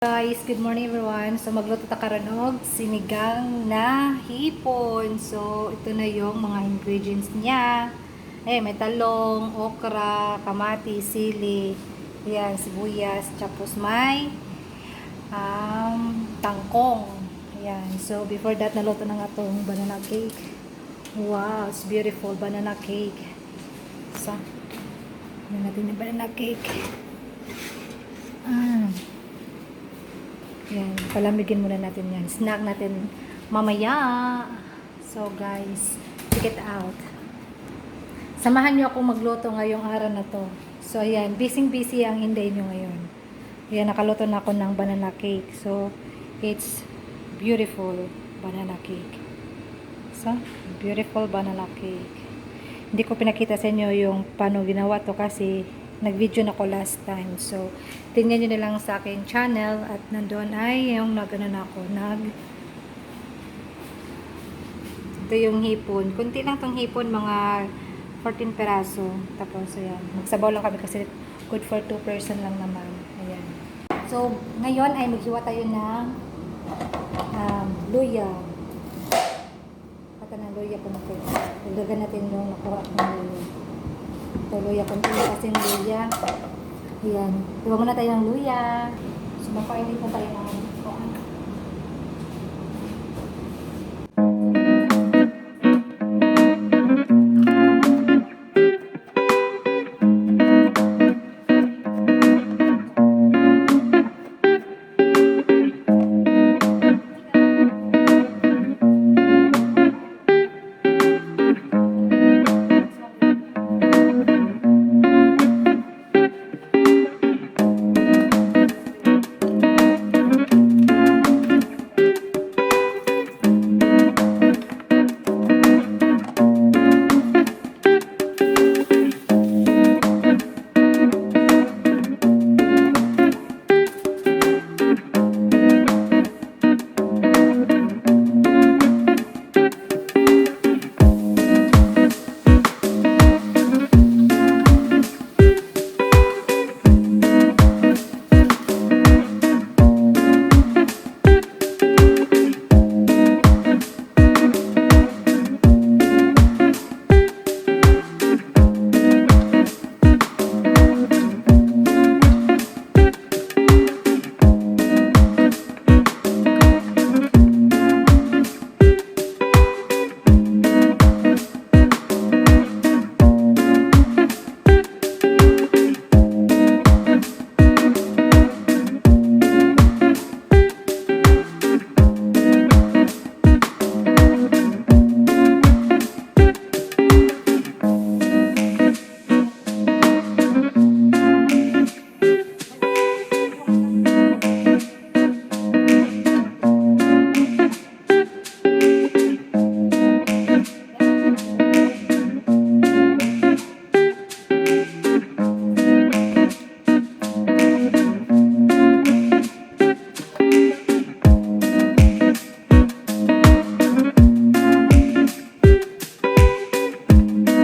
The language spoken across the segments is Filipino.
Guys, good morning everyone. So magluto ta karon og sinigang na hipon. So ito na yung mga ingredients niya. May talong, okra, kamatis, sili, yan, sibuyas, tapos may tangkong. Ayan. So before that naluto na nga tong banana cake. Wow, it's beautiful banana cake. So, yan natin yung banana cake. Yan, palamigin muna natin yan. Snack natin mamaya. So guys, check it out. Samahan niyo ako magluto ngayong araw na to. So ayan, busy ang hinday niyo ngayon. Ayan, nakaluto na ako ng banana cake. So, it's beautiful banana cake. So, beautiful banana cake. Hindi ko pinakita sa inyo yung paano ginawa to kasi nag-video na ko last time. So, tingnan nyo na lang sa aking channel at nandun ay yung ito yung hipon. Kunti lang tong hipon, mga 14 peraso. Tapos, ayan. Magsabaw lang kami kasi good for 2 person lang naman. Ayan. So, ngayon ay maghiwa tayo ng luya. Pata ng luya kung natin. Ilagyan natin yung nakuha ng luya. Luya, konti na kasing luya. Ayan. Iwa muna tayo ng luya. So, mapainit na tayo ng kuhan.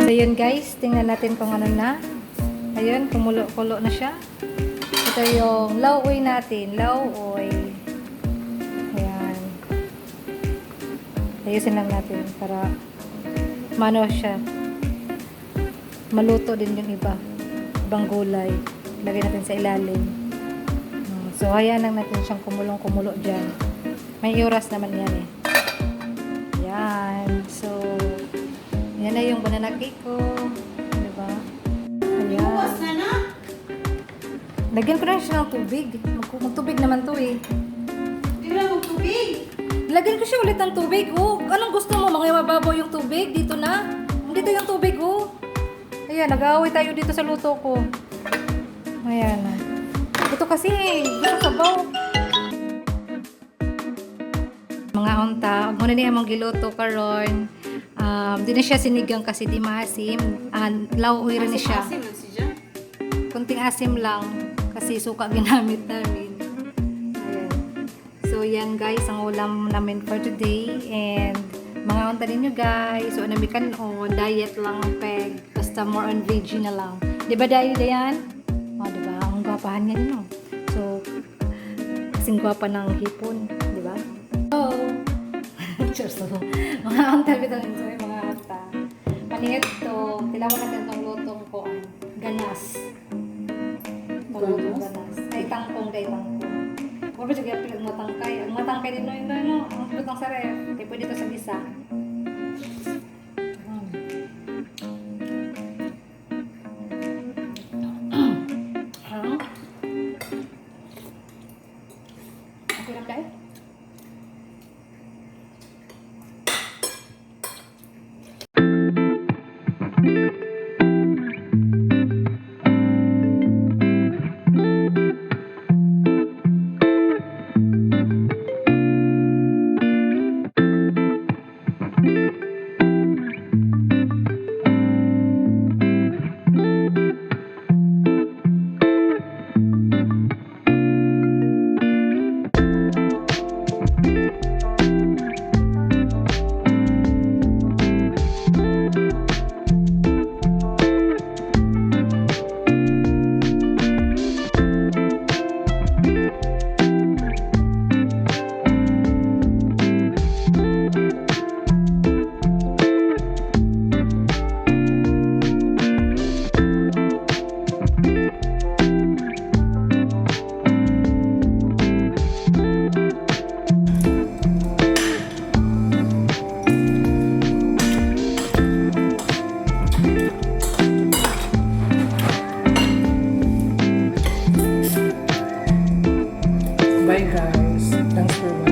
Ayun guys, tingnan natin kung ano na. Ayun, kumulo-kulo na siya. Ito yung lauoy natin. Lauoy. Ayan. Ayusin lang natin para mano siya. Maluto din yung iba. Ibang gulay. Lagay natin sa ilalim. So, hayaan lang natin siyang kumulong-kumulo dyan. May oras naman yan eh. Ayan. So, yan na yung banana cake ko. Diba? Ayan. Lagyan ko na siya ng tubig. Magtubig naman to eh. Hindi na magtubig. Lagyan ko siya ulit ng tubig. Oh, anong gusto mo? Mga mababaw yung tubig? Dito na? Dito yung tubig oh. Ayan, nag-aaway tayo dito sa luto ko. Ayan. Ito kasi, gusto sabaw. Mga unta, muna niya mong giluto karon. Di na siya sinigang kasi di maasim. Lauoy rin siya. Asim lang siya. Kunting asim lang kasi suka ginamit namin. Ayan. So yan guys, ang ulam namin for today. And mga unta ninyo guys. So anamikan diet lang ang peg. Basta more on veggie na lang. Di ba diet yan? O diba? Ang gwapahan niya din. So kasing gwapa ng hipon, di ba? Oh! Cheers to. Mga anta, bitaw enjoy, mga anta. Maningit to, tilawan natin itong lutong ko, ganas. Itong lutong ganas. Ay, tangkong, kay tangkong. Kung ba siya pilag matangkay. Ang matangkay din, no, ang lutong sa ref. Kaya pwede ito sa gisa. Okay lang tayo? Bye guys. Thanks for watching.